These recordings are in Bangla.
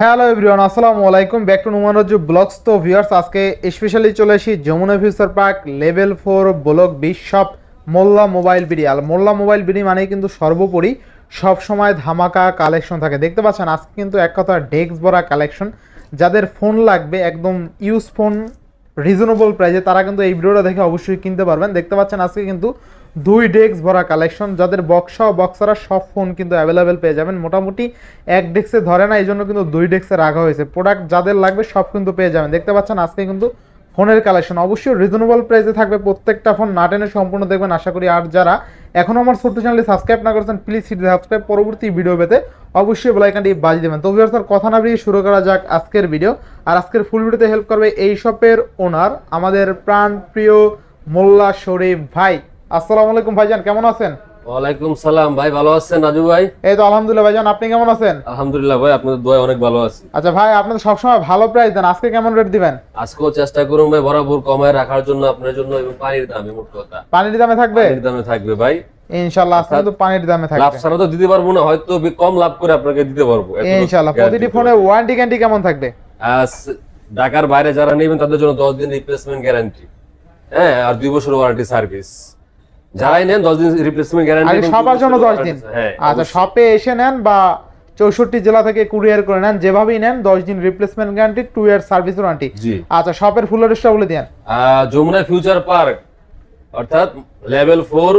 হ্যালো এভরিওয়ান, আসসালামু আলাইকুম, back to Numan Raju vlogs. তো ভিউয়ার্স, আজকে স্পেশালি চলে এসেছি Jamuna future park level 4 block 20 shop Molla mobile BD. আর মোল্লা মোবাইল বিডি মানে কিন্তু সর্বোপরি সব সময় ধামাকা কালেকশন থাকে। দেখতে পাচ্ছেন আজকে কিন্তু এক কথা ডেস্ক ভরা কালেকশন। যাদের ফোন লাগবে একদম ইউজ ফোন রিজনেবল প্রাইসে, তারা কিন্তু এই ভিডিওটা দেখে অবশ্যই কিনতে পারবেন। দেখতে পাচ্ছেন আজকে কিন্তু দুই ডেস্ক ভরা কালেকশন। যাদের বক্সা ও বক্সারা সব ফোন কিন্তু অ্যাভেলেবেল পেয়ে যাবেন। মোটামুটি এক ডেস্কে ধরে না, এই জন্য কিন্তু দুই ডেস্কে রাখা হয়েছে। প্রোডাক্ট যাদের লাগবে সব কিন্তু পেয়ে যাবেন। দেখতে পাচ্ছেন আজকে কিন্তু ফোনের কালেকশন অবশ্যই রিজনেবল প্রাইসে থাকবে। প্রত্যেকটা ফোন না টেনে সম্পূর্ণ দেখবেন আশা করি। আর যারা এখনও আমার ছোট্ট চ্যানেলটি সাবস্ক্রাইব না করেছেন, প্লিজ হিট সাবস্ক্রাইব। পরবর্তী ভিডিও পেতে অবশ্যই বেল আইকনটি বাজিয়ে দেবেন। তো ভিউয়ার্স, কথা না বেরিয়ে শুরু করা যাক আজকের ভিডিও। আর আজকের ফুল ভিডিওতে হেল্প করবে এই শপের ওনার, আমাদের প্রাণ প্রিয় মোল্লা শরীফ ভাই। আসসালামু আলাইকুম ভাইজান, কেমন আছেন? ওয়ালাইকুম সালাম ভাই, ভালো আছেন রাজু ভাই? এই তো আলহামদুলিল্লাহ ভাইজান, আপনি কেমন আছেন? আলহামদুলিল্লাহ ভাই, আপনাদের দোয়ায় অনেক ভালো আছি। আচ্ছা ভাই, আপনাদের সবসময় ভালো প্রাইস দেন, আজকে কেমন রেট দিবেন? আজকেও চেষ্টা করুন ভাই বরাবর কমায় রাখার জন্য আপনার জন্য, এবং পানির দামে মোট কথা পানির দামে থাকবে? পানির দামে থাকবে ভাই ইনশাআল্লাহ। আজকে কিন্তু পানির দামে থাকবে। লাভ ছাড়া তো দিতে পারবো না, হয়তো কম লাভ করে আপনাকে দিতে পারবো ইনশাআল্লাহ। প্রতিটি ফোনে ওয়ারেন্টি গ্যারান্টি কেমন থাকবে? ঢাকার বাইরে যারা নেবেন তাদের জন্য 10 দিন রিপ্লেসমেন্ট গ্যারান্টি, হ্যাঁ, আর 2 বছর ওয়ারেন্টি সার্ভিস। যারাই নেন 10 দিন রিপ্লেসমেন্ট গ্যারান্টি, সবার জন্য 10 দিন। আচ্ছা, শপে এসে নেন বা 64 জেলা থেকে কুরিয়ার করে নেন, যেভাবেই নেন 10 দিন replacement guarantee, 2 year service warranty. আচ্ছা, শপের ফুল অ্যাড্রেসটা বলে দেন। যমুনা ফিউচার পার্ক, অর্থাৎ লেভেল 4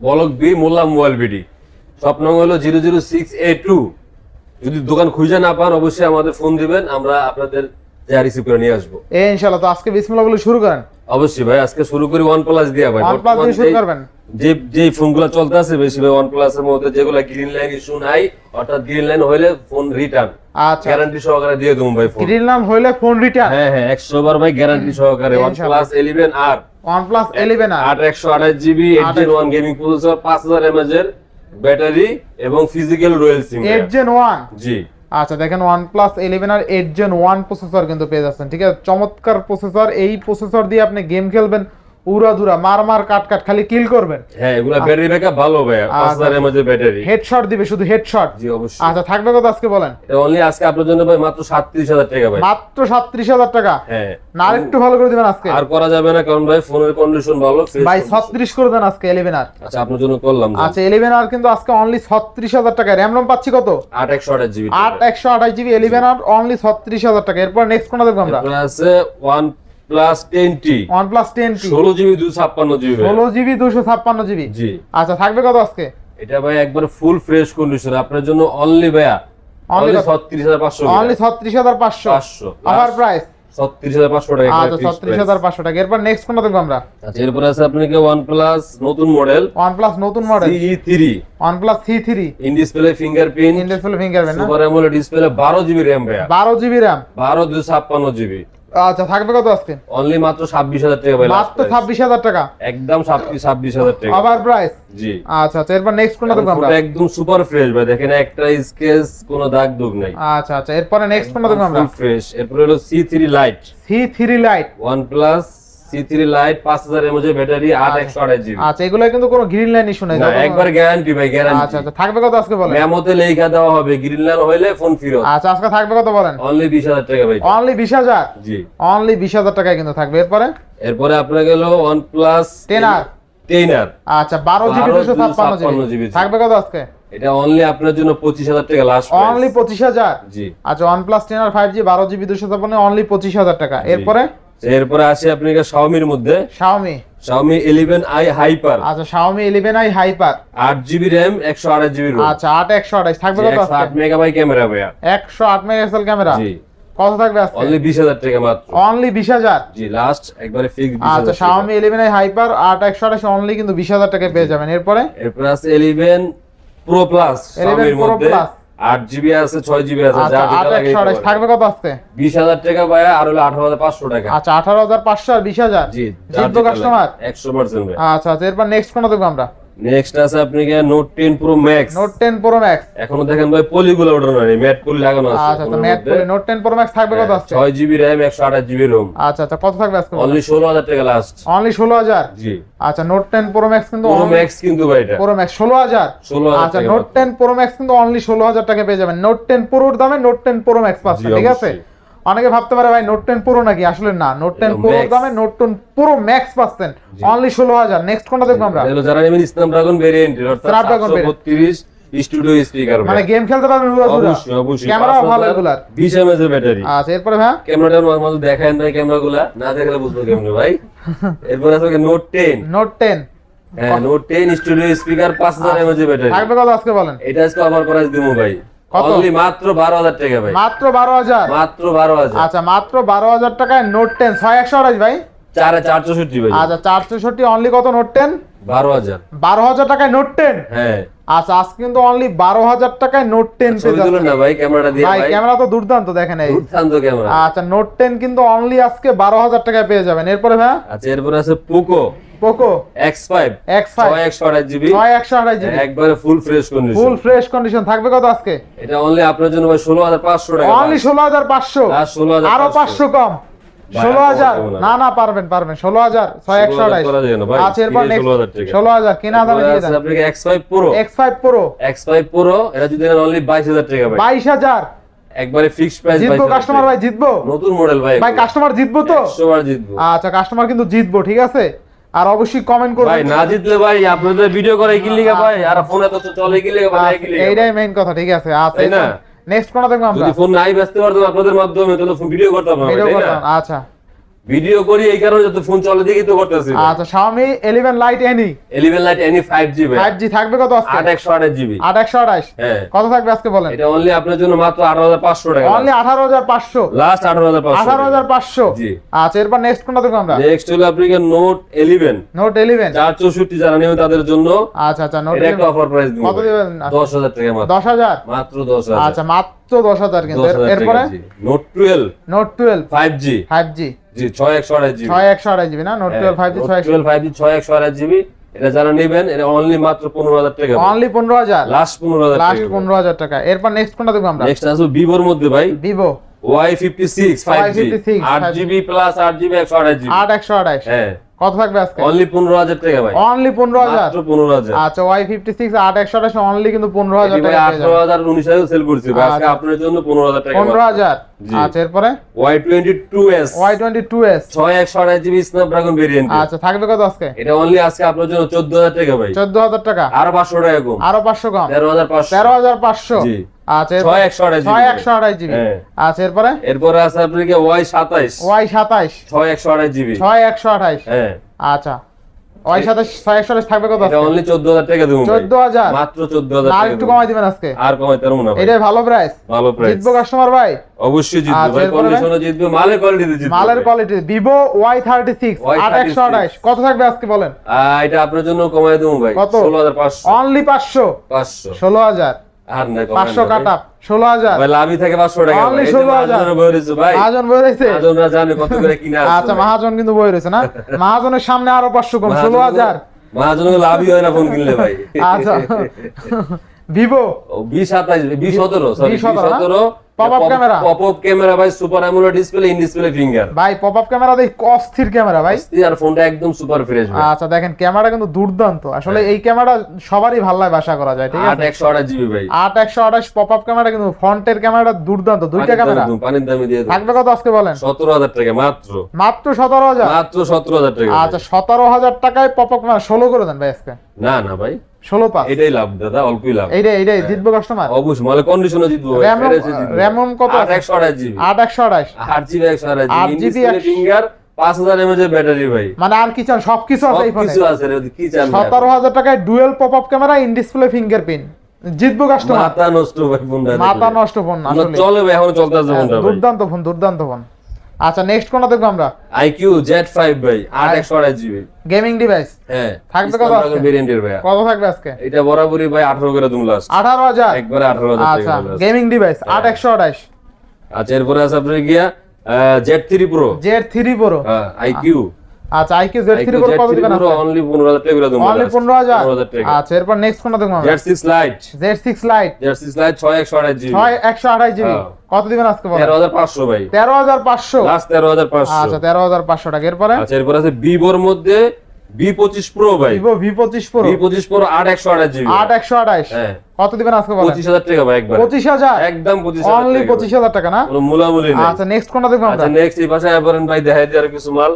ব্লক বি মোল্লা মোবাইল বিডি। শপ নং হলো 006A2। যদি দোকান খুঁজে না পান অবশ্যই আমাদের ফোন দিবেন, আমরা আপনাদের যা রিসিভ করে নিয়ে আসবো ইনশাআল্লাহ। তো আজকে বিসমিল্লাহ বলে শুরু করেন। অবশ্যই ভাই, আজকে শুরু করি OnePlus দিয়ে ভাই। OnePlus দিয়ে শুরু করবেন। যে ফোনগুলো চলতে আছে বেশি ভাই OnePlus এর মধ্যে, যেগুলো গ্রিন লাইন ইস্যু নাই, অর্থাৎ গ্রিন লাইন হইলে ফোন রিটার্ন, আচ্ছা, গ্যারান্টি সহকারে দিয়ে দেবো ভাই। ফোন গ্রিন লাইন হইলে ফোন রিটার্ন, হ্যাঁ হ্যাঁ, 100 বার ভাই গ্যারান্টি সহকারে। OnePlus 11R, OnePlus 11R 8/128GB 8 Gen 1 gaming processor, 5000 mAh এর ব্যাটারি এবং ফিজিক্যাল রয়্যাল সিম 8 Gen 1। জি আচ্ছা, দেখেন OnePlus 11R 8 Gen 1 প্রসেসর কিন্তু পেয়ে যাচ্ছেন। ঠিক আছে, চমৎকার প্রসেসর। এই প্রসেসর দিয়ে আপনি গেম খেলবেন, উড়াধুরা মার কাট খালি কিল করবেন। হ্যাঁ, এগুলা ব্যাটারি ব্যাকআপ ভালো ভাই, 5000 mAh এর ব্যাটারি। হেডশট দিবে, শুধু হেডশট। জি অবশ্যই। আচ্ছা, থাকবে কত আজকে বলেন? এটা অনলি আজকে আপনাদের জন্য ভাই মাত্র 37000 টাকা ভাই। মাত্র 37000 টাকা? হ্যাঁ, না আরেকটু ভালো করে দিবেন আজকে? আর করা যাবে না, কারণ ভাই ফোনের কন্ডিশন ভালো। ভাই 36 করে দেন আজকে 11R। আচ্ছা, আপনার জন্য করলাম। আচ্ছা, 11R কিন্তু আজকে অনলি 36000 টাকা। র‍্যাম রম পাচ্ছি কত? 8/128GB 8/128GB 11R অনলি 36000 টাকা। এরপর নেক্সট কোনটা দেখব আমরা? এরপর আছে OnePlus 10T। OnePlus 10T 16GB 256GB 16GB 256GB। জি। আচ্ছা, থাকবে কত আজকে? এটা ভাই একবার ফুল ফ্রেশ কন্ডিশন আপনার জন্য অনলি ভাইয়া অনলি 36500। অনলি 36500 অফার প্রাইস 36500 টাকা। আচ্ছা, 36500 টাকা। এরপর নেক্সট কোনটা দেখব আমরা? আচ্ছা, এরপর আছে আপনাকে OnePlus নতুন মডেল, OnePlus নতুন model CE3। OnePlus C3 in display fingerprint, in display fingerprint না? Super AMOLED display, 12GB RAM ভাইয়া। 12GB RAM 12 256GB। আচ্ছা, থাকবে কত আজকে? অনলি মাত্র 26000 টাকা ভাই। মাত্র 26000 টাকা একদম 26000 টাকা অফার প্রাইস। জি। আচ্ছা, এরপর নেক্সট কোনটা দেখব আমরা? একদম সুপার ফ্রেশ ভাই, দেখেন একটা স্কেচ কোনো দাগ দুগ নাই। আচ্ছা, এরপরে নেক্সট কোনটা দেখব আমরা? Full fresh. এরপর হলো C3 Lite। C3 Lite OnePlus C3 Lite 5000 mAh battery, 8/128GB। আচ্ছা, এগুলো কিন্তু কোনো গ্রিন লাইন ইস্যু নাই, একবার গ্যারান্টি ভাই, গ্যারান্টি। আচ্ছা, থাকবে কত আজকে বলেন? মেমোতে লেখা দেওয়া হবে, গ্রিন লাইন হইলে ফোন ফেরত। আচ্ছা, আজকে থাকবে কত বলেন? অনলি 20000 টাকা ভাই। অনলি 20000? জি, অনলি 20000 টাকায় কিন্তু থাকবে। এরপরে আপনার গেল OnePlus 10R। আচ্ছা, 12GB 256GB থাকবে কত আজকে? এটা অনলি আপনার জন্য 25000 টাকা লাস্ট প্রাইস। অনলি 25000? জি। আচ্ছা, OnePlus 10R 5G 12GB 256 only 25000 টাকা। এরপরে আসে আপনাকে Xiaomi-র মধ্যে Xiaomi 11i Hyper। আচ্ছা, Xiaomi 11i Hyper 8GB RAM 128GB ROM। আচ্ছা, 8/128 থাকবে কত আজকে? 108 মেগাবাইট ক্যামেরা ভাইয়া, 108 মেগাপিক্সেল ক্যামেরা। জি। কত থাকবে আজকে? অনলি 20000 টাকা মাত্র। অনলি 20000? জি, লাস্ট একবারে ফিক্স 20000। আচ্ছা, Xiaomi 11i Hyper 8/128 অনলি কিন্তু 20000 টাকায় পেয়ে যাবেন। এরপর আছে 11 Pro Plus Xiaomi-র মধ্যে 8GB আছে, 6GB আছে, যা যেটা লাগে। 8/128 থাকবে কত আজকে? 20000 টাকা ভাইয়া, আর হলো 18500 টাকা। আচ্ছা, 18500 আর 20000। জি, জিতবো কাস্টমার 100% ভাই। আচ্ছা, এরপর নেক্সট কোনটা দেখব আমরা? নেক্সট আছে আপনাকে note 10 pro max. Note 10 pro max এখনো দেখেন ভাই পলিগুলো ওঠানো নেই, ম্যাট পলি লাগানো আছে। আচ্ছা আচ্ছা matte poly note 10 pro max থাকবে কত আজকে? 6 জিবি র‍্যাম 128 জিবি রোম। আচ্ছা আচ্ছা কত থাকবে আজকে? অনলি 16000 টাকা লাস্ট। অনলি 16000? জি। আচ্ছা নোট 10 প্রো ম্যাক্স কিন্তু প্রো ম্যাক্স কিন্তু ভাই এটা প্রো ম্যাক্স 16000। 16000 আচ্ছা নোট 10 প্রো ম্যাক্স কিন্তু অনলি 16000 টাকা পেয়ে যাবেন। নোট 10 প্রোর দামে নোট 10 প্রো ম্যাক্স পাচ্ছেন, ঠিক আছে? অনেকে ভাবতে পারে ভাই নোট 10 প্রো নাকি, আসলে না, নোট 10 প্রোর দামে নোট 10 প্রো ম্যাক্স পাচ্ছেন অনলি 16000। নেক্সট কোনটা দেখব আমরা? এগুলো যারা নেবেন স্ন্যাপড্রাগন ভেরিয়েন্ট অর্থাৎ 732 স্টুডিও স্পিকার, মানে গেম খেলতে পারবেন পুরো। অবশ্যই অবশ্যই। ক্যামেরা ভালো এগুলার, 20 এমএএইচ এর ব্যাটারি। আচ্ছা এরপরে ভাই ক্যামেরাটার মাঝে দেখায়েন ভাই, ক্যামেরাগুলো না দেখলে বুঝবো কেমনে ভাই। এরপর আছে নোট 10। নোট 10 হ্যাঁ নোট 10 স্টুডিও স্পিকার 5000 এমএএইচ এর ব্যাটারি। থাকবে কত আজকে বলেন? এটা আজকে অফার প্রাইস দিমু ভাই অনলি মাত্র 12000 টাকা ভাই। মাত্র 12000? মাত্র 12000। আচ্ছা মাত্র 12000 টাকায় নোট 10 6128 ভাই। 464 ভাই। আচ্ছা 464 অনলি কত নোট 10? 12000। 12000 টাকায় নোট 10? হ্যাঁ। আচ্ছা আজকে কিন্তু অনলি 12000 টাকায় নোট 10 পেয়ে যাচ্ছেন। না ভাই ক্যামেরাটা দিয়ে ভাই ক্যামেরা তো দুর্দান্ত, দেখেন এই দুর্দান্ত ক্যামেরা। আচ্ছা নোট 10 কিন্তু অনলি আজকে 12000 টাকায় পেয়ে যাবেন। এরপরে ভাই আচ্ছা এরপরে আছে পোকো X5 6128 জিবি 6128 জিবি একবারে full fresh condition. Full fresh condition থাকবে কত আজকে? এটা অনলি আপনার জন্য ভাই 16500 টাকা। অনলি 16500? আর 16500 আরো 500 কম। 16000? না না পারবেন 16000 6128। আচ্ছা এরপর নেক্সট 16000 কেনা দামে দিয়ে দেন। আপনাকে X5 Pro এটা যদি নেন অনলি 22000 টাকা ভাই। 22000 একবারে ফিক্সড প্রাইস। জিতবো কাস্টমার ভাই, জিতবো। নতুন মডেল ভাই কাস্টমার জিতবো তো? 100বার জিতবো। আচ্ছা কাস্টমার কিন্তু জিতবো, ঠিক আছে? আর অবশ্যই কমেন্ট করবেন ভাই, না জিতলে ভাই আপনাদের ভিডিও করে কি লিখা ভাই, আর ফোনে তো চলে কি লিখা ভাই, কি লিখা এইটাই মেইন কথা, ঠিক আছে? আচ্ছা না নেক্সট কোনটা দেখব আমরা? যদি ফোন নাই ব্যস্ত পারতাম আপনাদের মাধ্যমে তাহলে ভিডিও করতাম না, ভিডিও তাই করতাম। না? আচ্ছা ভিডিও করি এই কারণে যত ফোন চলে দেখি তো করতেছি। আচ্ছা Xiaomi 11 Lite Any 11 Lite Any 5G ভাই। 5G থাকবে কত আজকে? 8128 জিবি। 8128? হ্যাঁ। কত থাকবে আজকে বলেন? এটা অনলি আপনার জন্য মাত্র 18500 টাকা। অনলি 18500? লাস্ট 18500। 18500? জি। আচ্ছা এরপর নেক্সট কোনটা দেখব আমরা? নেক্সট হলো আপনাকে নোট 11। নোট 11 464 যারা নেবেন তাদের জন্য। আচ্ছা আচ্ছা নোট এটা একটা অফার প্রাইস দিব। কত দিবেন? 10000 টাকা মাত্র। 10000? মাত্র 10000। আচ্ছা মাত্র 10000 কিন্তু। 10000 এরপরে টাকা, জি। নোট 12 নোট 12 5G 5G জি 6128 জিবি। 6128 জিবি না? Note 12 5G 5G 6128 GB. এটা যারা নেবেন এটা অনলি মাত্র 15000 টাকা। অনলি 15000? লাস্ট 15000 টাকা। লাস্ট 15000 টাকা। এরপর নেক্সট কোনটা দেখব আমরা? নেক্সট আছে ভিভোর মধ্যে ভাই Vivo Y56 5G 8GB plus 8GB 128GB 8128? হ্যাঁ। কত থাকবে আজকে? অনলি 15000 টাকা ভাই। অনলি 15000? মাত্র 15000। আচ্ছা Y56 8128 অনলি কিন্তু 15000 টাকা পেয়ে যাবেন। 18000 19000 সেল করছি ভাই, আজকে আপনার জন্য 15000 টাকা। 15000? জি। আচ্ছা এরপরে Y22s Y22s 628GB Snapdragon variant. আচ্ছা থাকবে কত আজকে? এটা অনলি আজকে আপনার জন্য 14000 টাকা ভাই। 14000 টাকা? আরো 500 টাকা কম। আরো 500 কম? 13500। 13500? জি। আচ্ছা 6128 জিবি। হ্যাঁ। আচ্ছা এরপরে এরপরে আছে আপনাকে Y27 Y27 6128GB 6128? হ্যাঁ। আচ্ছা Y27 6128 থাকবে কত এটা আজকে? অনলি 14000 টাকা দেবো ভাই। 14000? মাত্র 14000 আর টাকা। একটু কমাই দিবেন আজকে? আর কমাইতে পারবো না ভাই। এটাই ভালো প্রাইস। ভালো প্রাইস। জিতবো কাস্টমার ভাই? অবশ্যই জিতবে আচ্ছা, ভাই, এরপরে কন্ডিশনে জিতবে, মালের কোয়ালিটিতে জিতবে। মালের কোয়ালিটি Vivo Y36 8128 কত থাকবে আজকে বলেন? এটা আপনার জন্য কমাই দেবো ভাই। কত? 16500। অনলি 500? 500। 16000? আর না 500 কাটা 16000? ভাই লাভই থাকে 500 টাকা। Only ভাই। এই যে 16000 মহাজনের বই রয়েছে ভাই। মহাজন বই রয়েছে? মহাজনরা জানে কত করে কিনা আছে। আচ্ছা মহাজন কিন্তু বই রয়েছে না? মহাজনের সামনে আরো 500 কম 16000? মহাজনের লাভই হয় না ফোন কিনলে ভাই। আচ্ছা Vivo 2017 sorry 2017 Pop-up camera? Popup camera ভাই, super AMOLED display, in display finger ভাই পপআপ ক্যামেরা দেখ অস্থির ক্যামেরা ভাই। আর ফোনটা একদম সুপার ফ্রেশ ভাই। আচ্ছা দেখেন ক্যামেরা কিন্তু দুর্দান্ত আসলে। এই ক্যামেরা সবারই ভালো লাগে, বাসা করা যায়, ঠিক আছে? 8128 জিবি ভাই। 8128 পপআপ ক্যামেরা কিন্তু ফ্রন্টের ক্যামেরাটা দুর্দান্ত, দুইটা ক্যামেরা। পানির দামে দিয়ে দেব। থাকবে কত আজকে বলেন? 17000 টাকা মাত্র। মাত্র 17000? মাত্র 17000 টাকা। আচ্ছা 17000 টাকায় পপআপ ক্যামেরা 16 করে দেন ভাই আজকে। না না ভাই 16 পাস? এটাই লাভ দাদা, অল্পই লাভ। এইটাই জিতবো কাস্টমার অবশ্যই মানে কন্ডিশনে জিতবো ভাই। র‍্যাম কত? 8128 GB 8128? 8GB 128 8GB GB display finger 5000 mAh এর ব্যাটারি ভাই। মানে আর কি চান? সবকিছু আছে এই ফোনে। কিছু আছে রে, কি চান? 17000 টাকায় dual popup camera, in display fingerprint, জিতবো কাস্টমার। মাথা নষ্ট ভাই ফোনটা। মাথা নষ্ট ফোন আসলে। চলে ভাই, এখন চলতেছে ফোনটা ভাই। দুর্দান্ত ফোন, দুর্দান্ত ফোন। আচ্ছা নেক্সট কোনটা দেখব আমরা? IQ Z5 ভাই 8128 জিবি গেমিং ডিভাইস। হ্যাঁ। থাকবে কত আজকে? ভেরিয়েন্টের ভাই। কত থাকবে আজকে? এটা বরাবরই ভাই 18 করে তুমি লাস্ট। 18000? একবারে 18000 আচ্ছা টাকা লাস্ট। Gaming device 8128? আচ্ছা এরপরে আছে আপনার গিয়া Z3 Pro Z3 Pro? IQ আচ্ছা IQ Z3 Pro কত দিবেন আজকে? অনলি 15000 টাকা করে দেব। অনলি 15000 টাকা। আচ্ছা এরপর নেক্সট কোনটা দেখব আমরা? Z6 Lite Z6 Lite 6128 GB 6128 GB হ্যাঁ। কত দিবেন আজকে বলেন? 13500 ভাই 13500 লাস্ট 13500। আচ্ছা 13500 টাকা। এরপরে আচ্ছা এরপর আছে Vivoর মধ্যে V25 Pro ভাই Vivo V25 Pro V25 Pro 8128 GB 8128 হ্যাঁ কত দিবেন আজকে বলেন? 25000 টাকা ভাই একবার 25000 একদম 25000 অনলি 25000 টাকা না? কোনো মূলামূলি নেই। আচ্ছা নেক্সট কোনটা দেখব আমরা? আচ্ছা নেক্সট এই পাশে আইবরেন ভাই দেখাই দিয়ে আর কিছু মাল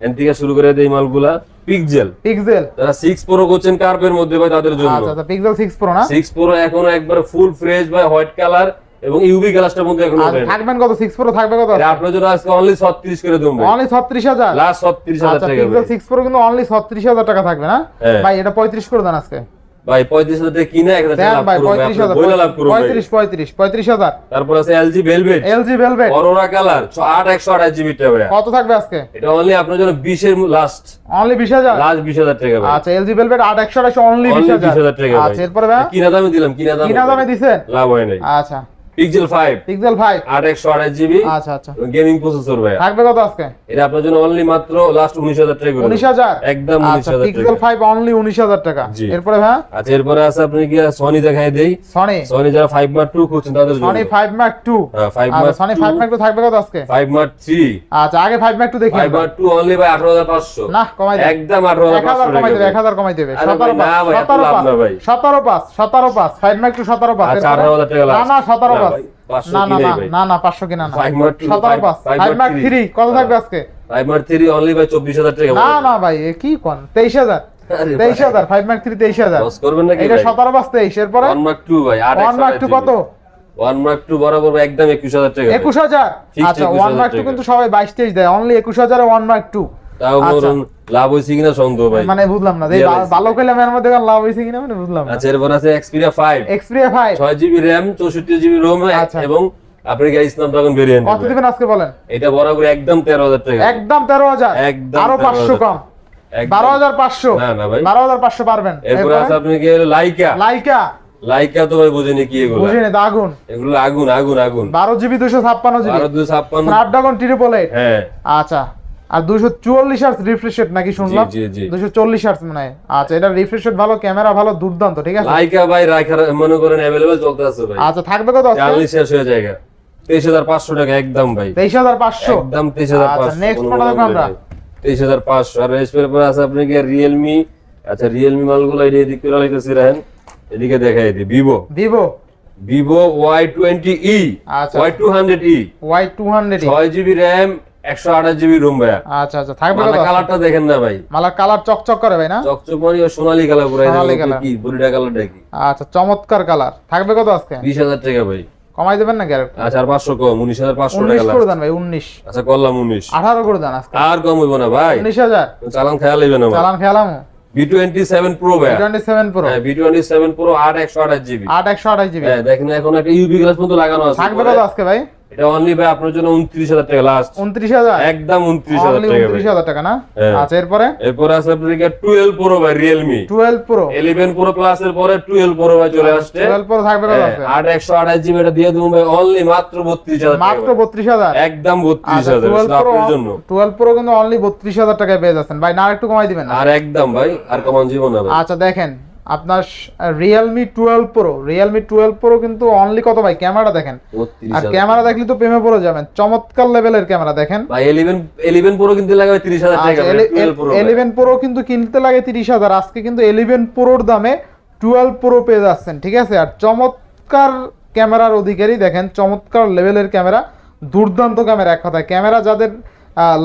এন থেকে শুরু করে দেই মালগুলা পিক্সেল পিক্সেল যারা 6 Pro করছেন কার্ভের মধ্যে ভাই তাদের জন্য আচ্ছা আচ্ছা পিক্সেল 6 Pro না? 6 Pro এখনো একবার ফুল ফ্রেশ ভাই হোয়াইট কালার এবং ইউভি গ্লাসটার মধ্যে এখনো আচ্ছা ওঠেনি। থাকবেন কত? 6 Pro থাকবে কত? এটা আপনার জন্য আজকে অনলি 36 করে দেব ভাই অনলি 36000 লাস্ট 36000 আচ্ছা টাকা পিক্সেল ভাই 6 Pro কিন্তু অনলি 36000 টাকা থাকবে না? হ্যাঁ। ভাই এটা 35 করে দেন আজকে। ভাই 35000 টাকা কিনে 1000 টাকা দেন লাভ ভাই করুন ভাই 35000 বইলা লাভ করুন ভাই 35000 তারপর আছে LG Velvet LG Velvet aurora colour 8128 GB টা ভাই কত থাকবে আজকে? এটা অনলি আপনার জন্য 20 এর লাস্ট অনলি 20000 লাস্ট 20000 টাকা ভাই আচ্ছা LG Velvet 8128 অনলি অনলি 20000 20000 টাকা ভাই আচ্ছা এরপরে ভাই কিনা দামে দিলাম কিনা দামে দিছেন? লাভ হয় নাই আচ্ছা পিক্সেল 5 পিক্সেল 5 8128 জিবি আচ্ছা আচ্ছা গেমিং প্রসেসর ভাই থাকবে কত আজকে? এটা আপনার জন্য অনলি মাত্র লাস্ট 19000 টাকা করে 19000 একদম আচ্ছা 19000 পিক্সেল টাকা 5 অনলি 19000 টাকা। জি। এরপরে ভাই আচ্ছা এরপরে আছে আপনি কি সনি দেখাই দেই সনি যারা 5 Mark 2 খুঁজছেন তাদের জন্য সনি 5 Mark 2 হ্যাঁ 5 আচ্ছা Mark সনি 5 Mark 2 থাকবে কত আজকে? 5 Mark 3 আচ্ছা আগে 5 Mark 2 দেখি 5 Mark 2 অনলি ভাই 18500 না কমাই দেন একদম 1000 18500 কমাই টাকা দেবে 1000 কমাই দেবে আরে ভাই, না ভাই, এত লাভ না ভাই। 17 5 5 Mark 2 17 5 আচ্ছা 18000 টাকা না লাস্ট না 17 না 5 ভাই, 500 না না কিনেই না ভাই না না 500 কিনা না 5 Mark 2 17 5 5 Mark 3 কত থাকবে আজকে? 5 Mark 3 অনলি ভাই 24000 টাকা না না ভাই এ কি কোন 23000 আরে ভাই, 23000 5 Mark 3 23000 লস করবেন নাকি এটা ভাই 17 5 23 এরপরে 1 Mark 2 ভাই 1 Mark 2 কত? 1 Mark 2 বরাবর ভাই একদম 21000 টাকা ভাই। 21000 Fixed আচ্ছা 1 21,000 Mark 2 টাকা। কিন্তু সবাই 22 23 দেয় অনলি 21000 এ 1 Mark 2 তাও আচ্ছা। বলুন লাভ হইছে কিনা সন্দেহ ভাই মানে বুঝলাম না দিয়ে লাইছি। ভালো কইলাম এর মধ্যে লাভ হইছে কিনা মানে বুঝলাম না। আচ্ছা এরপর আছে Xperia 5 Xperia 5 6GB RAM 64GB ROM আচ্ছা। এবং আপনার কি স্ন্যাপড্রাগন ভেরিয়েন্ট কত দিবেন আজকে বলেন? এটা বরাবর একদম 13000 টাকা একদম 13000 একদম আরো 500 কম একদম। 12500 না না ভাই 12500 পারবেন। এরপর আছে আপনি কি লাইকা লাইকা লাইকা তো ভাই বুঝেনি কি এগুলো বুঝিনি তো আগুন এগুলো আগুন আগুন আগুন 12 জিবি 256 জিবি 1256 স্ন্যাপড্রাগন 888 হ্যাঁ আচ্ছা আর 244 হার্জ রিফ্রেশ রেট নাকি শুনলাম জি, জি। 240 হার্জ মনে হয় আচ্ছা এটা রিফ্রেশ রেট ভালো ক্যামেরা ভালো দুর্দান্ত ঠিক আছে লাইকা ভাই রাখার মনে করেন अवेलेबल চলতে আছে ভাই আচ্ছা থাকবে কত আজকে? জানলি শেষ হয়ে যায় 23500 টাকা একদম ভাই 23500 একদম আচ্ছা 23500 নেক্সট কোনটা দেখব আমরা? 23500 আর এর পর আছে আপনি কি Realme আচ্ছা Realme মালগুলো এদিকে করে লাইতেছি রাখেন এদিকে দেখাই দিই Vivo Y20e আচ্ছা। Y200e Y200 6GB RAM 128GB ROM ভাই আচ্ছা আচ্ছা থাকবে কত মানে আজকে? কালারটা দেখেন না ভাই মালা কালার চকচক করে ভাই না? চকচক মানে ওই সোনালী কালার পুরো সোনালী এর কালার। কি বুড়িটা কালারটা কি আচ্ছা চমৎকার কালার থাকবে কত আজকে? 20000 টাকা ভাই কমাই দেবেন নাকি আর আচ্ছা আর 500 কম 19500 টাকা 19 করে লাস্ট দেন ভাই 19 আচ্ছা করলাম 19 18 করে দেন আজকে আর কম হইব না ভাই 19000 চালান খেয়াল হইবে না ভাই চালান খেলাম B27 Pro ভাই 27 Pro হ্যাঁ B27 Pro 8128GB 8128 জিবি হ্যাঁ দেখেন এখন একটা ইউভি গ্লাস মতো লাগানো আছে থাকবে কত আজকে ভাই? এটা অনলি ভাই আপনার জন্য 29000 টাকা লাস্ট 29000 একদম 29000 অনলি টাকা ভাই 29000 টাকা না? হ্যাঁ। আচ্ছা এরপরে এরপর আছে আপনার কি 12 Pro ভাই Realme 12 Pro 11 Pro Plus এর পরে 12 Pro ভাই চলে আসছে 12 Pro থাকবে কত আজকে? 8128GB এটা দিয়ে দেবো ভাই অনলি মাত্র 32000 টাকা মাত্র ভাই। 32000 একদম আচ্ছা 32000 12 শুধু Pro আপনার জন্য 12 Pro কিন্তু অনলি 32000 টাকায় পেয়ে যাচ্ছেন ভাই না একটু কমাই দিবেন না? আর একদম ভাই আর কমান জীবন না ভাই আচ্ছা দেখেন আপনার Realme 12 Pro কিন্তু অনলি কত ভাই ক্যামেরা দেখেন আর 32000 ক্যামেরা দেখলে তো প্রেমে পড়ে যাবেন চমৎকার লেভেলের ক্যামেরা দেখেন ভাই 11 Pro কিন্তু লাগাবে 30000 টাকা আচ্ছা, ভাই, 12 Pro ভাই। 11 Pro কিন্তু কিনতে লাগে 30000 আজকে কিন্তু 11 Proর দামে 12 Pro পেয়ে যাচ্ছেন ঠিক আছে আর চমৎকার ক্যামেরার অধিকারী দেখেন চমৎকার লেভেলের ক্যামেরা দুর্দান্ত ক্যামেরা এক কথায় ক্যামেরা যাদের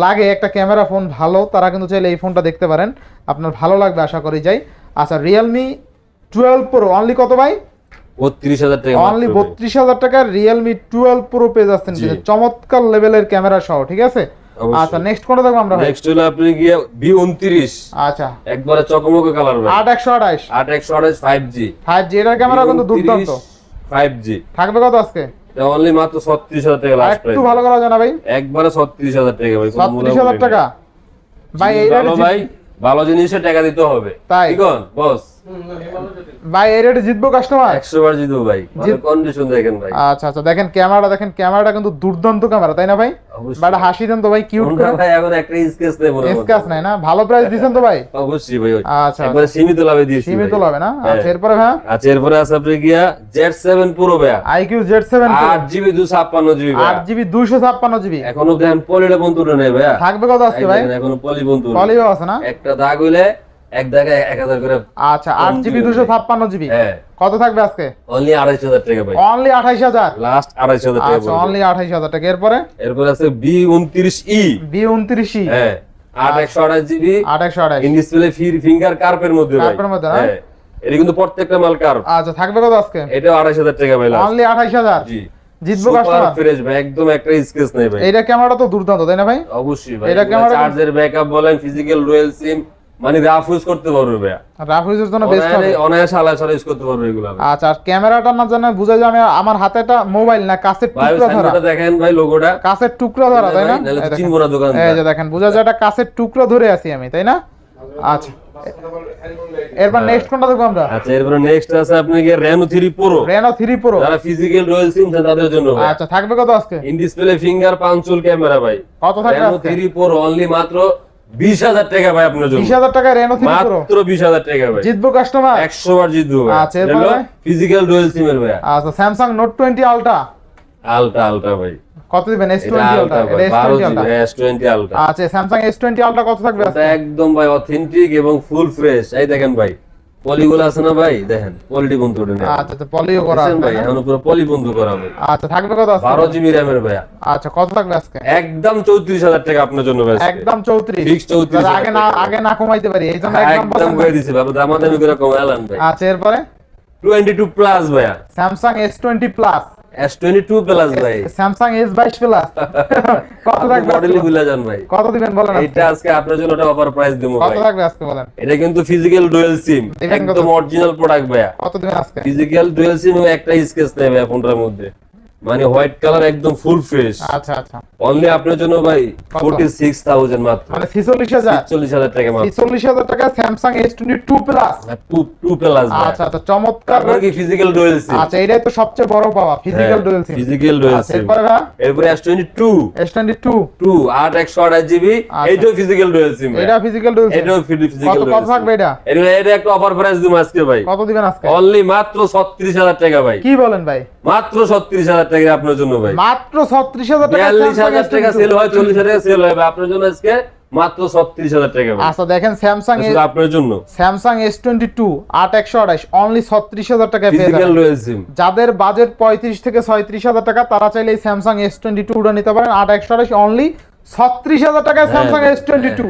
লাগে একটা ক্যামেরা ফোন ভালো তারা কিন্তু চাইলে এই ফোনটা দেখতে পারেন আপনার ভালো লাগবে আশা করি যাই আচ্ছা Realme 12 Pro অনলি কত ভাই 32000 টাকা অনলি মাত্র ভাই। 32000 টাকার Realme 12 Pro পেয়ে যাচ্ছেন জি। কিন্তু চমৎকার লেভেলের ক্যামেরা সহ ঠিক আছে অবশ্যই। আচ্ছা নেক্সট কোনটা দেখব আমরা ভাই নেক্সট হলো আপনি গিয়ে B29 আচ্ছা একবারে চকমকে কালার ভাই 8128 8128 5G 5G এটার ক্যামেরা কিন্তু দুর্দান্ত 5G থাকবে কত আজকে? এটা অনলি মাত্র 36000 টাকা আর লাস্ট প্রাইস একটু ভালো করা যায় না ভাই একবারে 36000 টাকা ভাই কোনো 36000 টাকা ভাই এই ভালো রেটে ভাই ভালো জিনিসে টাকা দিতে হবে তাই? ঠিক আছে বস ভাই এই রেটে জিতবো কাস্টমার 100 বার জিতবো ভাই মানে কন্ডিশন দেখেন ভাই আচ্ছা আচ্ছা দেখেন ক্যামেরাটা কিন্তু দুর্দান্ত ক্যামেরা তাই না ভাই অবশ্যই। বাট হাসি দেন তো ভাই, কিউট ফোনটা করে। ভাই এখন একটা স্কেচ নেই মনে হয়। স্ক্র্যাচ নাই না, ভালো প্রাইস দিবেন তো ভাই? অবশ্যই ভাই, আচ্ছা একবারে সীমিত লাভে দিয়েছি ভাই। সীমিত লাভে না। হ্যাঁ। আচ্ছা এরপরে ভাই আচ্ছা এরপরে আছে আপনি গিয়া Z7 Pro ভাই, IQ Z7 8GB 256GB ভাই। 8GB 256GB এখনো দেখেন পলিটা বন্ধ উঠে নাই ভাই। থাকবে কত আজকে ভাই? এখনো পলি বন্ধ উঠে নাই। পলিও আছে না? একটা দাগ হইলে এক দাগে 1000 করে। আচ্ছা 8GB 256GB হ্যাঁ কত থাকবে আজকে? অনলি 28000 টাকা ভাই, অনলি 28000। লাস্ট 28000 টাকা আচ্ছা পড়বে। অনলি 28000 টাকা। এরপরে এরপর আছে B29E, B29E হ্যাঁ 8128GB 8128। ইন ডিসপ্লে ফিঙ্গার কার্ভের মধ্যে ভাই। কার্ভের মধ্যে না? হ্যাঁ এটা কিন্তু প্রত্যেকটা মাল কার্ভ। আচ্ছা থাকবে কত আজকে? এটাও 28000 টাকা ভাই লাস্ট। অনলি 28000। জি জিতবো সুপার কাস্টমার। ফ্রেশ ভাই, একদম একটা স্কেচ নেই ভাই। এইটা ক্যামেরাটা তো দুর্দান্ত তাই না ভাই? অবশ্যই ভাই, এটা ক্যামেরা চার্জের ব্যাকআপ বলেন, ফিজিক্যাল ডুয়াল সিম, মানে রাফ ইউজ করতে পারবে ভাই। রাফ ইউজের জন্য বেস্ট হবে। অনায়াসে আলাদা ইউজ করতে পারবে এগুলো ভাই। আচ্ছা আর ক্যামেরাটা না জানা বুঝা যায় আমি আমার হাতে একটা মোবাইল না কাছের ভাই টুকরা ধরা। সাইনবোর্ডটা দেখেন ভাই, লোগোটা কাছের টুকরা ধরা তাই না? নাহলে তো এই দেখেন। চিনবো না দোকান। এই যে দেখেন বুঝা যায় একটা কাছের টুকরা ধরে আছি আমি তাই না? আচ্ছা এরপর নেক্সট কোনটা দেখব আমরা? আচ্ছা এরপর নেক্সট আছে আপনি কি Reno 3 Pro, Reno 3 Pro। যারা ফিজিক্যাল ডুয়াল সিম চান তাদের জন্য ভাই। আচ্ছা থাকবে কত আজকে? ইন ডিসপ্লে ফিঙ্গার পাঞ্চুল ক্যামেরা ভাই। কত থাকবে Reno আজকে? 3 Pro অনলি মাত্র 20000 টাকা ভাই আপনার জন্য। 20000 টাকা Reno 3 Pro। মাত্র 20000 টাকা ভাই। জিতবো কাস্টমার। 100 বার জিতবো ভাই। আচ্ছা, এরপরে? ফিজিক্যাল ডুয়াল সিমের ভাই। আচ্ছা Samsung Note 20 Ultra আলট্রা ভাই। কত দিবেন? S20 এটা Ultra। আলট্রা ভাই, এটা S20 12 Ultra। GB S20 ultra. আচ্ছা Samsung S20 Ultra কত থাকবে এটা আজকে? একদম ভাই অথেন্টিক এবং ফুল ফ্রেশ। এই দেখেন ভাই পলিগুলো আছে না ভাই, দেখেন পলিটি বন্ধ করে নেই। আচ্ছা তো পলিও করা আছে ভাই না? এখন পুরো পলি বন্ধ করা ভাই। আচ্ছা থাকবে কত আজকে? 12 জিবি র‍্যামের ভাই। আচ্ছা কত থাকবে আজকে? একদম 34000 টাকা আপনার জন্য ভাই। একদম 34। Fixed 34,000 যাতে আগে না কমাইতে পারি এইজন্য একদম একদম করে দিছি বাবা, দামাদামি করে কমালাম ভাই। আচ্ছা এরপরে 22 প্লাস ভাই, Samsung S20 Plus, S22 plus ভাই। Samsung S22 Plus কত থাকবে? মডেলই ভুলে যান ভাই। কত দিবেন বলেন? এটা আজকে আপনার জন্য একটা অফার প্রাইস দেবো কত ভাই। থাকবে আজকে বলেন? এটা কিন্তু ফিজিক্যাল ডুয়াল সিম, দিবেন কত? একদম অরিজিনাল প্রোডাক্ট ভাই। কত দিবেন আজকে? ফিজিক্যাল ডুয়াল সিম একটা স্কেচ নেই ভাই ফোনটার মধ্যে, মানে হোয়াইট কালার একদম ফুল ফ্রেশ। আচ্ছা আচ্ছা অনলি আপনার জন্য ভাই 46000 মাত্র, মানে 46000। 44000 টাকা মাত্র। 46000 টাকা Samsung S22 Plus। 2 প্লাস ভাই। আচ্ছা আচ্ছা চমৎকার। আপনার কি ফিজিক্যাল ডুয়াল সিম? আচ্ছা এটাই তো সবচেয়ে বড় পাওয়া physical dual SIM. Physical dual আচ্ছা সিম। এরপরে ভাই এরপরে S22 S22 8 128 জিবি, এইটাও ফিজিক্যাল ডুয়াল সিম। এটা ফিজিক্যাল ডুয়াল সিম। এটাও ফিজিক্যাল কত ডুয়াল কত থাকবে এটা? এটা একটা অফার প্রাইস দিমু আজকে ভাই। কত দিবেন আজকে? অনলি মাত্র 36000 টাকা ভাই। কি বলেন ভাই? মাত্র 36000 টাকা আপনার জন্য ভাই। মাত্র 36000 টাকা 42000 টাকা সেল হয়, 40000 টাকা সেল হয় ভাই, আপনার জন্য আজকে মাত্র 36000 টাকা ভাই। আচ্ছা দেখেন শুধু আপনার জন্য Samsung S22 8128 অনলি 36000 টাকায় পেয়ে ফিজিক্যাল যাবেন। Dual SIM. যাদের বাজেট 35 থেকে 36000 টাকা তারা চাইলে এই Samsung S22 টা নিতে পারেন 8128 অনলি 36000 টাকায় Samsung S22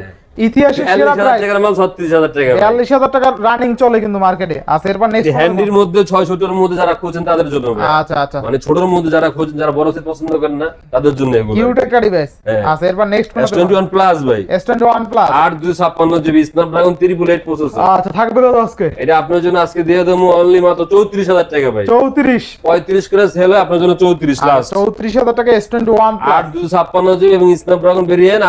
ইতিহাসের সেরা 40000 প্রাইস। টাকার মাল 36000 টাকা ভাই। 42000 টাকার রানিং চলে কিন্তু মার্কেটে। আচ্ছা এরপর নেক্সট হ্যান্ডির মধ্যে 6ছোটের মধ্যে যারা খোঁজেন তাদের জন্য ভাই। আচ্ছা আচ্ছা মানে ছোটর মধ্যে যারা খোঁজেন, যারা বড় সেট পছন্দ করেন না তাদের জন্য এগুলো। কিউট একটা ডিভাইস। হ্যাঁ। আচ্ছা এরপর নেক্সট S21 প্লাস ভাই, S21 Plus। 8 256 GB Snapdragon 388 processor. আচ্ছা থাকবে কত আজকে? এটা আপনার জন্য আজকে দিয়ে দেবো অনলি মাত্র 34000 টাকা ভাই। 34 35 করে সেল হয়, আপনার জন্য 34 লাস্ট। 34000 টাকা S21 Plus। 8 256 জিবি এবং স্ন্যাপড্রাগন ভেরিয়েন্ট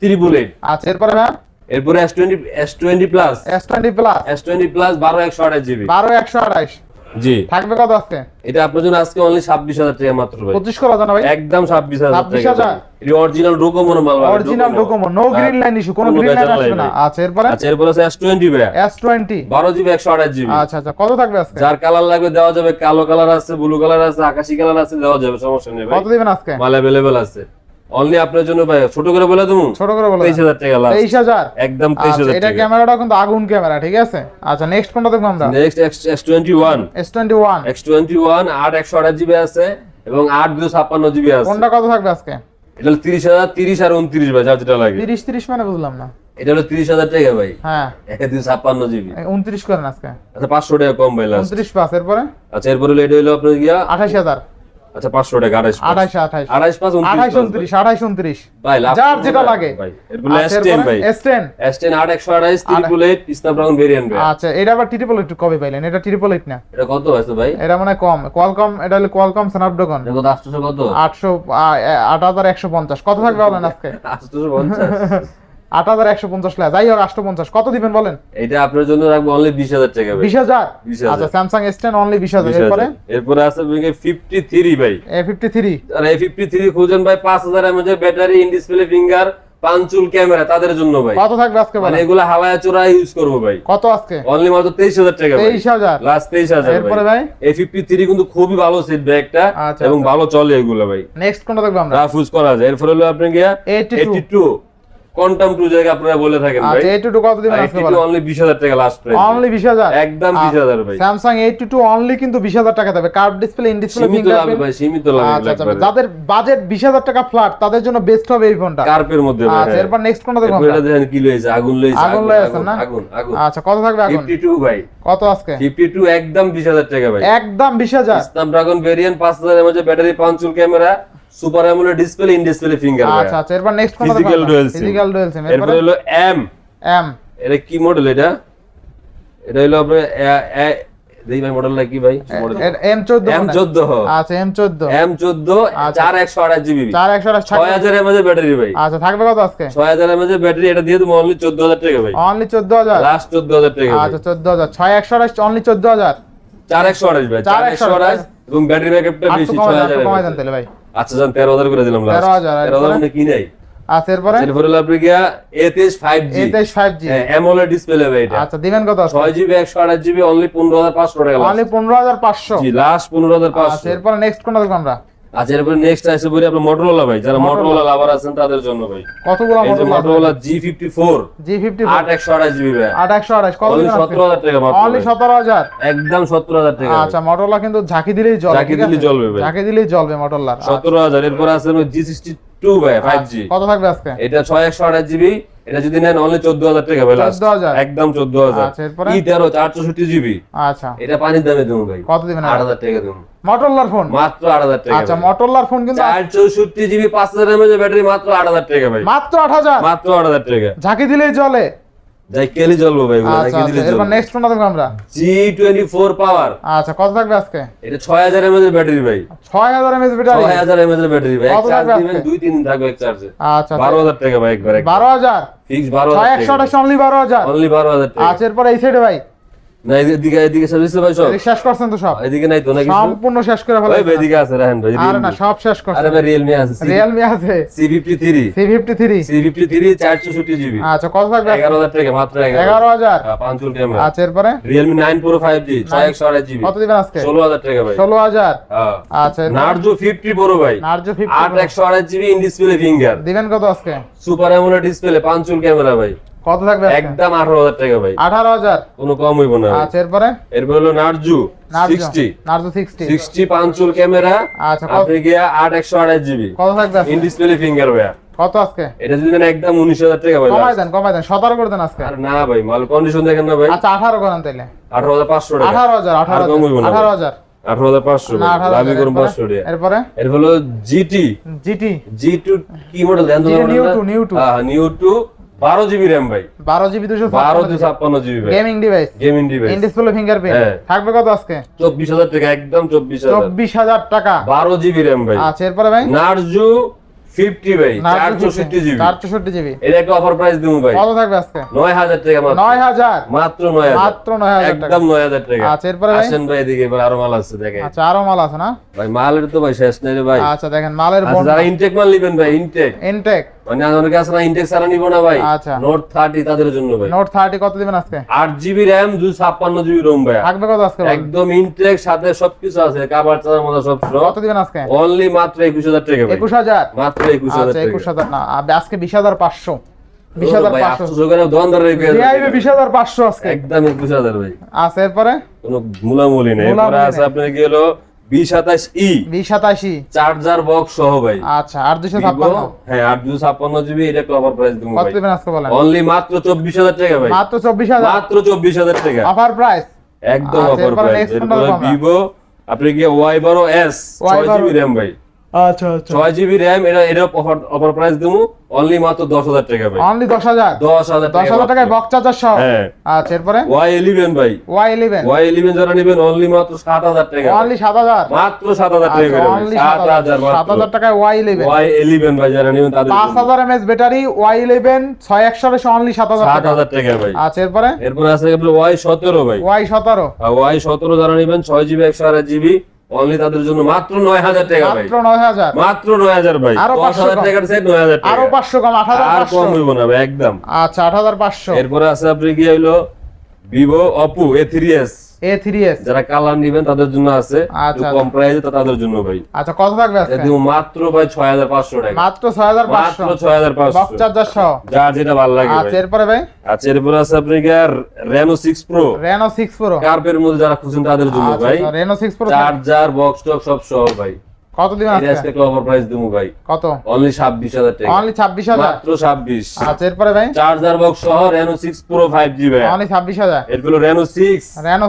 388। আচ্ছা এরপর ভাই এরপরে S20 plus, S20 Plus S20 plus 12 128 GB. 12128 জি থাকবে কত আজকে? এটা আপনার জন্য আজকে অনলি 26000 টাকা মাত্র ভাই। 25 করা জানা ভাই? একদম 26000 টাকা। 26000 এটা অরিজিনাল ডোকোমো মাল ভাই। Original Docomo, no green line issue, কোনো গ্রিন লাইন আসবে না। আচ্ছা এরপরে আচ্ছা এরপরে আছে S20 ভাই, S20 12 জিবি 128 জিবি। আচ্ছা আচ্ছা কত থাকবে আজকে? যার কালার লাগবে দেওয়া যাবে, কালো কালার আছে, ব্লু কালার আছে, আকাশী কালার আছে, দেওয়া যাবে, সমস্যা নেই ভাই। কত দিবেন আজকে? মাল अवेलेबल আছে। অনলি আপনার জন্য ভাই, ছোট করে বলে দেবো, ছোট করে বলো। 23000 টাকা লাস্ট। 23000 একদম আচ্ছা 23000 এটা টাকা। ক্যামেরাটা কিন্তু আগুন ক্যামেরা, ঠিক আছে? আচ্ছা নেক্সট কোনটা দেখব আমরা? নেক্সট S21 S21 8 128 জিবি আছে এবং 8 256 জিবি আছে। কোনটা কত থাকবে আজকে? এটা হলো 30000, 30 আর 29 ভাই, যার যেটা লাগে। 30 30 মানে বুঝলাম না। এটা হলো 30000 টাকা ভাই, হ্যাঁ 256 জিবি। 29 করেন আজকে। আচ্ছা 500 টাকা কম ভাই লাস্ট। 29 পাস এরপরে আচ্ছা এরপরে হলো এটা হলো আপনার গিয়া 28000 আচ্ছা 500 টাকা 28 28 28 28 5 28 29 28 29 ভাই লাস্ট যার যেটা লাগে ভাই। এরপর S10 ভাই, S10 S10 8 128 388 স্ন্যাপড্রাগন ভেরিয়েন্ট ভাই। আচ্ছা এটা আবার ট্রিপল এইট কবে পাইলেন? এটা ট্রিপল এইট না, এটা কত আছে ভাই? এটা মানে কম কোয়ালকম, এটা হলো কোয়ালকম স্ন্যাপড্রাগন এটা কত 800 কত? 8150 কত থাকবে বলেন আজকে? 850 8150 টাকা, যাই হোক 850 কত দিবেন বলেন? এটা আপনার জন্য রাখবো অনলি 20000 টাকা ভাই। 20000? 20,000 আচ্ছা স্যামসাং S10 অনলি 20000। এরপরে আছে 53 ভাই। A53 আর A53 খুঁজেন ভাই 5000 mAh এর battery, in display finger, punch hole camera, তাদের জন্য ভাই। কত থাকবে আজকে মানে বলেন? এগুলা হাওয়ায় চোরাই ইউজ করব ভাই। কত আজকে? অনলি মাত্র 23000 টাকা ভাই। 23000 লাস্ট 23000। এরপরে ভাই A53 কিন্তু খুবই ভালো সেট ভাই একটা, আচ্ছা, এবং আচ্ছা। ভালো চলে এগুলা ভাই। নেক্সট কোনটা দেখব আমরা? রাফ ইউজ করা যায়। এরপর হলো আপনি গিয়া 82 কোয়ান্টাম 2 জায়গা আপনারা বলে থাকেন ভাই। আচ্ছা 82 কত দিবেন আজকে বলেন? অনলি 20000 টাকা লাস্ট প্রাইস। অনলি 20000? একদম 20000 ভাই। স্যামসাং 82 অনলি কিন্তু 20000 টাকা দেবে। কার্ভ ডিসপ্লে, ইন ডিসপ্লে সীমিত লাভ ভাই, সীমিত লাভ। আচ্ছা আচ্ছা, যাদের বাজেট 20000 টাকা ফ্ল্যাট তাদের জন্য বেস্ট হবে এই ফোনটা। কার্ভের মধ্যে ভাই। আচ্ছা এরপর নেক্সট কোনটা দেখব আমরা? এটা দেখেন কি লইছে, আগুন লইছে। আগুন লইছে না? আগুন। আচ্ছা কত থাকবে আগুন? 52 ভাই। কত আজকে? 52 একদম 20000 টাকা ভাই। একদম 20000? Snapdragon variant, 5000 mAh battery, punch hole camera, super AMOLED display, in display finger ভাই। আচ্ছা আচ্ছা এরপর নেক্সট কোনটা দেখব? Physical dual SIM. Physical dual SIM. এরপর হলো এম। এটা কি মডেল এটা? এটা হলো আপনার দেই ভাই মডেলটা কি ভাই? M14। M14। আচ্ছা M14। M14 4128 GB. 4128 6000 mAh battery ভাই। আচ্ছা থাকবে কত আজকে? 6000 mAh ব্যাটারি, এটা দিয়ে তুমি অনলি 14000 টাকা ভাই। অনলি 14000? লাস্ট 14000 টাকা ভাই। আচ্ছা 14000 6128 অনলি 14000? 4128 ভাই। 4128 এবং ব্যাটারি ব্যাকআপটা বেশি 6000 কমাই দেন তাহলে ভাই। আচ্ছা জান 13000 করে দিলাম লাস্ট। 13000 মানে কি নাই। আচ্ছা এরপরে? এরপর হলো আপনি গিয়া A23 5G। A23 5G AMOLED display ভাই এটা। আচ্ছা দিবেন কত আজকে? 6GB 128GB অনলি 15500 টাকা লাস্ট। অনলি 15500? জি লাস্ট 15500। আচ্ছা এরপর নেক্সট কোনটা দেখব আমরা? আচ্ছা এরপর নেক্সট আসে বলি আপনার মোটরোলা ভাই, যারা মোটরোলা লাভার আছেন তাদের জন্য ভাই। কতগুলো মোটরোলা G54 G54 8128GB ভাই। 8128 কত দিবেন? 17000 টাকা মাত্র। অনলি 17000? একদম 17000 টাকা। আচ্ছা মোটরোলা কিন্তু ঝাঁকি দিলেই জ্বলবে। ঝাঁকি দিলেই জ্বলবে ভাই। ঝাঁকি দিলেই জ্বলবে মোটরোলা। 17000। এরপর আছে G62 ভাই 5G। কত থাকবে আজকে? এটা 6128GB, এটা যদি নেন অনলি 14000 টাকা ভাই লাস্ট। 14000? একদম 14000। আচ্ছা এরপর? E13 464GB। আচ্ছা এটা পানির দামে দেবো ভাই। কত দিবেন? 8000 টাকা দেবো। মোটরোলার ফোন মাত্র 8000 টাকা। আচ্ছা মোটরোলার ফোন কিন্তু 464GB 5000 mAh ব্যাটারি, মাত্র 8000 টাকা ভাই। মাত্র 8000? মাত্র 8000 টাকা। ঝাঁকি দিলেই জ্বলে? যাই কেলি জ্বলবো ভাই, এগুলো আচ্ছা নাকি দিলে এরপর জ্বলবে। নেক্সট কোনটা দেখব আমরা? G24 পাওয়ার। আচ্ছা কত থাকবে আজকে? এটা 6000 mAh ব্যাটারি ভাই। 6000 mAh ব্যাটারি? 6000 mAh ব্যাটারি ভাই। কত এক চার্জ থাকবে দিবেন আজকে? 2-3 দিন থাকবে এক চার্জে। আচ্ছা 12000 টাকা ভাই একবার। 12000? ফিক্স 12000 টাকা। 6128 অনলি 12000? অনলি 12000 টাকা। আচ্ছা এরপর এই সাইডে ভাই? না এদিকে সার্ভিস ভাই সব। এদিকে শেষ করছেন তো সব? এদিকে নাই তো নাকি? সম্পূর্ণ শেষ করে ফেলা? ওই এদিকে আছে রাহেন ভাই। আরে না সব শেষ করছেন। আরে ভাই Realme আছে। Realme আছে? C53 C53 464GB। আচ্ছা কত থাকবে? 11000 টাকা মাত্র। 11000? পাঁচুল ক্যামেরা। আচ্ছা এরপরে? Realme 9 Pro 5G 6128GB। কত দিবেন আজকে? 16000 টাকা ভাই। 16000? হ্যাঁ। আচ্ছা Narzo 50 Pro ভাই। Narzo 50 8128GB in display finger. দিবেন কত আজকে? সুপার অ্যামোলেড ডিসপ্লে, পাঁচুল ক্যামেরা ভাই। কত থাকবে আজকে? একদম 18000 টাকা ভাই। 18000? কোনো কম হইব না ভাই। আচ্ছা এরপরে? এরপর হলো Narzo 60 60 পাঁচুল ক্যামেরা। আচ্ছা আপনি গিয়া 8128GB কত থাকবে আজকে? ইন ডিসপ্লে ফিঙ্গার ভাই। কত আজকে? এটা যদি নেন একদম 19000 টাকা ভাই। কমাই দেন 17 করে দেন আজকে। আর না ভাই, মাল কন্ডিশন দেখেন না ভাই। আচ্ছা 18 করেন তাইলে। 18500 টাকা। 18000 আর কম হইব না ভাই। 18000? 18500 না ভাই। লাভই করুন 500 টাকা। এরপরে? এর হলো GT G2 কি মডেল দেন তো? নিউ টু হ্যাঁ নিউ টু 12GB RAM ভাই। 12GB 256GB ভাই। Gaming device in display fingerprint. থাকবে কত আজকে? 24000 টাকা। একদম 24000 টাকা। 12GB RAM ভাই। আচ্ছা এরপরে ভাই? Narzo 50 ভাই 464GB। 464GB এর একটা অফার প্রাইস দেবো ভাই। কত থাকবে আজকে? 9000 টাকা মাত্র। 9000? মাত্র 9000। মাত্র 9000 টাকা। একদম 9000 টাকা। আচ্ছা এরপরে ভাই? আসেন ভাই এদিকে, এবার আরো মাল আছে দেখেন। আচ্ছা আরো মাল আছে না ভাই? মালের তো ভাই শেষ নাই রে ভাই। আচ্ছা দেখেন মালের আচ্ছা যারা ইনটেক মাল নেবেন ভাই, ইনটেক মানে অনেকে আছে না ইনটেক ছাড়া নিব না ভাই। আচ্ছা নোট 30 তাদের জন্য ভাই। নোট 30 কত দিবেন আজকে? 8GB RAM 256GB ROM ভাই। থাকবে কত আজকে? একদম ইনটেক সাথে সবকিছু আছে, কভার চালার মতো সব সব। কত দিবেন আজকে? অনলি মাত্র 21000 টাকা ভাই। 21000? মাত্র 21000 আচ্ছা টাকা। 21000 না আজকে 20500। 20500 20500 দোকানদার দিয়াইবে 20500 আজকে। একদম 21000 ভাই। আচ্ছা এরপরে? কোনো মুলামুলি নেই। এরপর আছে আপনার কি হলো 2027E 2027 চার্জার বক্স সহ ভাই। আচ্ছা 8256? হ্যাঁ 8256GB। এটা কভার প্রাইস দেবো কত ভাই। দিবেন আজকে বলেন? অনলি মাত্র 24000 টাকা ভাই। মাত্র 24000? মাত্র 24000 টাকা অফার প্রাইস? একদম আচ্ছা, অফার এরপরে প্রাইস। next কোনটা এরপর দেখবো আমরা? Vivo আপনি কি Y12S 6GB RAM ভাই। আচ্ছা আচ্ছা 6GB RAM, এটা অফার প্রাইস দেবো অনলি মাত্র 10,000 টাকা ভাই। অনলি 10,000 10,000 টাকায় বক্স চার্জার সহ। হ্যাঁ। আচ্ছা এরপরে Y11 ভাই, Y11 Y11 যারা নেবেন অনলি মাত্র 7,000 টাকা। অনলি 7,000 মাত্র 7,000 টাকা করে ভাই। অনলি 7,000 মাত্র। 7,000 টাকায় Y11 Y11 ভাই যারা নেবেন তাদের জন্য 5000 mAh ব্যাটারি Y11 6128 অনলি 7,000 টাকা। 7,000 টাকা ভাই। আচ্ছা এরপরে এরপর আছে আপনার Y17 ভাই। Y17 আর Y17 যারা নেবেন 6GB 128GB অনলি তাদের জন্য মাত্র 9,000 টাকা ভাই। মাত্র 9,000 মাত্র 9,000 ভাই। আরো 10,000 500 টাকার সেট 9,000 টাকা। আরো 500 কম আর কম 8,500 হইব না ভাই একদম। আচ্ছা 8,500 এরপরে আছে আপনি কি হইলো Vivo Oppo A3s A3s যারা কালার নেবেন তাদের জন্য আছে, আচ্ছা, একটু কম প্রাইসে তাদের জন্য ভাই। আচ্ছা কত থাকবে আজকে এদিকে মাত্র ভাই 6,500 টাকা। মাত্র 6,500 মাত্র 6,500 বক্স চার্জার সহ। যার যেটা ভালো লাগে আচ্ছা ভাই। এরপরে ভাই আচ্ছা এরপর আছে আপনি কি Reno 6 Pro Reno 6 Pro কার্পের মধ্যে যারা খুঁজছেন তাদের জন্য ভাই। আচ্ছা Reno 6 Pro চার্জার বক্স টক সব সহ ভাই। কত দিবেন এটা আজকে আজকে অফার প্রাইস দেবো ভাই কত অনলি 26,000 টাকা। অনলি 26,000 মাত্র 26। আচ্ছা এরপরে ভাই চার্জার বক্স সহ Reno 6 Pro 5G ভাই। অনলি 26,000 এরপর Reno 6 Reno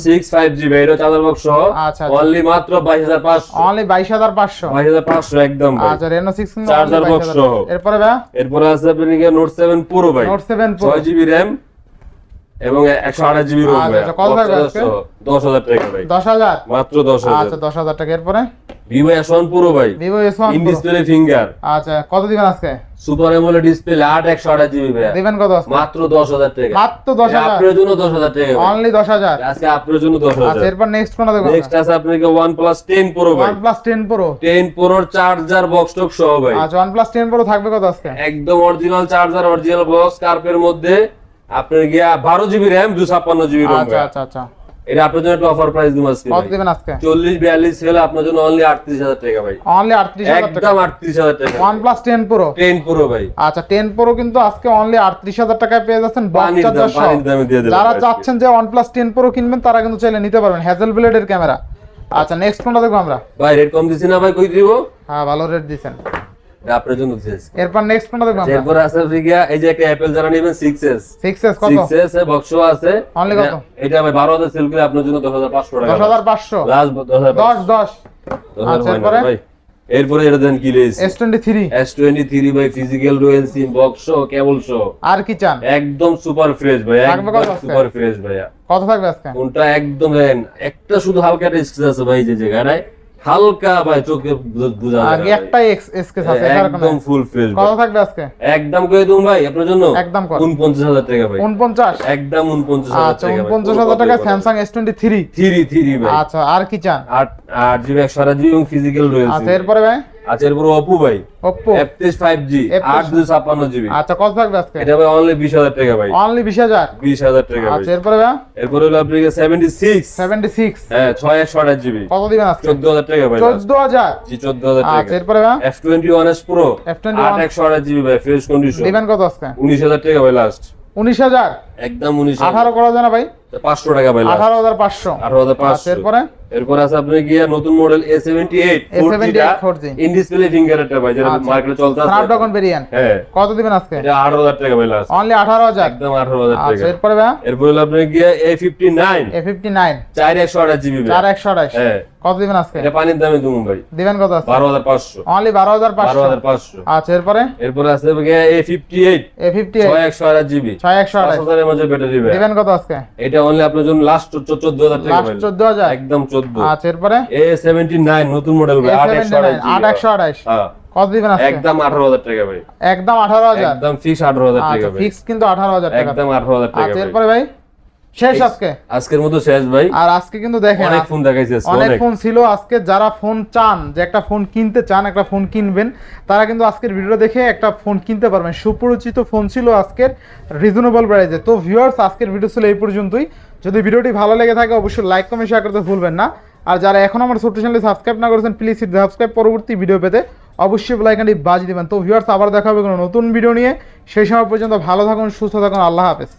6 5G ভাই, এটা চার্জার বক্স সহ আচ্ছা, আচ্ছা। অনলি মাত্র 22,500। অনলি 22,500 22,500 একদম ভাই। আচ্ছা Reno 6 কিন্তু চার্জার only বক্স 22,000 সহ। এরপরে ভাই এরপর আছে আপনি কি Note 7 Pro ভাই। Note 7 Pro 6GB RAM এবং 128GB ROM আচ্ছা, ভাই। আচ্ছা, কত থাকবে আজকে? 10,000 টাকা ভাই। 10,000 মাত্র 10,000। আচ্ছা 10,000 টাকা এরপরে Vivo S1 Pro ভাই। Vivo S1 in Pro display finger, আচ্ছা কত দিবেন আজকে সুপার অ্যামোলেড ডিসপ্লে 8 128GB ভাই। দিবেন কত আজকে মাত্র 10,000 টাকা। মাত্র 10,000 আপনার জন্য 10,000 টাকা ভাই। অনলি 10,000 আজকে আপনার জন্য আচ্ছা 10,000। এরপর নেক্সট কোনটা দেখব নেক্সট আছে আপনার কি OnePlus 10 Pro ভাই। OnePlus 10 Pro 10 Pro charger box টক সহ ভাই। আচ্ছা OnePlus 10 Pro থাকবে কত আজকে একদম অরিজিনাল চার্জার, অরিজিনাল বক্স, কার্পের মধ্যে আপনার গিয়া 12GB RAM 256GB ROM আচ্ছা ভাই। আচ্ছা আচ্ছা এটা আপনার জন্য একটা অফার প্রাইস দিম আজকে কত ভাই। দিবেন আজকে 40-42 সেল আপনার জন্য অনলি 38,000 টাকা ভাই। অনলি 38,000 টাকা একদম 38,000 টাকা। OnePlus 10 Pro 10 Pro ভাই। আচ্ছা 10 Pro কিন্তু আজকে অনলি 38,000 টাকায় পেয়ে যাচ্ছেন বক্স পানির দাম, চার্জার সহ। পানির দামে দিয়ে দেব। যারা চাচ্ছেন যে OnePlus 10 Pro কিনবেন তারা কিন্তু চাইলে নিতে পারবেন হ্যাজেল ব্লেডের ক্যামেরা। আচ্ছা নেক্সট কোনটা দেখব আমরা ভাই রেট কম দিছি না ভাই, কই দিব? হ্যাঁ ভালো রেট দিবেন। এটা আপনার জন্য দিয়েছি। এরপর নেক্সট কোনটা দেখব আমরা এরপর আছে গিয়া এই যে একটা অ্যাপল যারা নেবেন 6s 6s কত 6s এ বক্স আছে। Only কত? এটা ভাই 12,000 সেল করে আপনার জন্য 10,500 টাকা। 10,500 লাস্ট 10,500 10 আচ্ছা, এরপরে? ভাই। এরপরে এটা দেন কি লেস S23 S23 ভাই, ফিজিক্যাল রয়্যাল সিম বক্স সহ, কেবল সহ, আর কি চান একদম সুপার ফ্রেশ ভাই, থাকবে কত একদম আজকে? সুপার ফ্রেশ ভাইয়া। কত থাকবে আজকে কোনটা একদম দেন একটা শুধু হালকা টেস্ট আছে ভাই, যে জায়গায় হালকা ভাই চোখে বোঝা যায় আগে না একটাই এসকেস আছে ভাই। এটার কোনো একদম ফুল ফ্রেশ কত থাকবে আজকে একদম কই দুম ভাই আপনার জন্য একদম কত? 49,000 টাকা ভাই। 49 একদম 49,000 আচ্ছা টাকা ভাই। 49,000 টাকা Samsung S23 3 ভাই। আচ্ছা আর কি চান 8GB 128GB এবং ফিজিক্যাল রয়্যাল আচ্ছা সিম। এরপরে ভাই আচ্ছা এরপর Oppo ভাই Oppo F23 5G F23 856GB। আচ্ছা কত থাকবে আজকে এটা ভাই অনলি 20,000 টাকা ভাই। অনলি 20,000 20,000 টাকা ভাই। আচ্ছা এরপরে ভাই এরপর হলো আপনার 76 হ্যাঁ 6 128GB কত দিবেন আজকে 14,000 টাকা ভাই। 14,000 জি 14,000 আচ্ছা টাকা। এরপরে ভাই F21s Pro F21 8 128GB ভাই, ফ্রেশ কন্ডিশন। দিবেন কত আজকে 19,000 টাকা ভাই লাস্ট। 19,000 একদম 19,000। 18 করা যায় না ভাই 500 টাকা ভাই লাস্ট। 18,500 আচ্ছা 18,500। এরপরে এরপর আছে আপনি গিয়া নতুন model A78 A78 4G in display ফিঙ্গারটা ভাই, যেটা আচ্ছা। মার্কেটে চলতে আছে। স্ন্যাপড্রাগন ভেরিয়েন্ট হ্যাঁ কত দিবেন আজকে এটা 18,000 টাকা ভাই লাস্ট। অনলি 18,000 একদম 18,000 আচ্ছা টাকা। এরপরে ভাই এরপর হলো আপনি গিয়া A59 A59 4 128GB ভাই। 4128 হ্যাঁ কত দিবেন আজকে এটা পানির দামে দুম ভাই। দিবেন কত আজকে 12,500। অনলি 12,500 12,500। আচ্ছা এরপরে এরপর আছে গিয়া A58 A58 6 128GB 6128 5000 এর মধ্যে ব্যাটারি ভাই। দিবেন কত আজকে এটা অনলি আপনার জন্য লাস্ট 14,000 টাকা লাস্ট ভাই। 14,000 একদম 14। আচ্ছা এরপরে A79 নতুন মডেল ভাই 8 A79 128GB। 8128 হ্যাঁ কত দিবেন আজকে একদম 18,000 টাকা ভাই। একদম 18,000 একদম ফিক্স 18,000 টাকা আচ্ছা ভাই। ফিক্স কিন্তু 18,000 টাকা একদম 18,000 টাকা আচ্ছা ভাই। এরপরে ভাই শেষ আজকে আজকের মতো শেষ ভাই। আর আজকে কিন্তু দেখেন অনেক ফোন দেখাইছি আজকে, অনেক অনেক। ফোন ছিল আজকে। যারা ফোন চান যে একটা ফোন কিনতে চান, একটা ফোন কিনবেন, তারা কিন্তু আজকের ভিডিও দেখে একটা ফোন কিনতে পারবেন। সুপরিচিত ফোন ছিল আজকের রিজনেবল প্রাইসে। তো ভিউয়ার্স আজকের ভিডিও ছিল এই পর্যন্তই। যদি ভিডিওটি ভালো লেগে থাকে অবশ্যই লাইক কমেন্ট শেয়ার করতে ভুলবেন না। আর যারা এখন আমার ছোট্ট চ্যানেলে সাবস্ক্রাইব না করেছেন প্লিজ সাবস্ক্রাইব, পরবর্তী ভিডিও পেতে অবশ্যই বেল আইকনটি বাজিয়ে দিবেন। তো ভিউয়ার্স আবার দেখা হবে কোনো নতুন ভিডিও নিয়ে। সেই সময় পর্যন্ত ভালো থাকুন, সুস্থ থাকুন, আল্লাহ হাফেজ।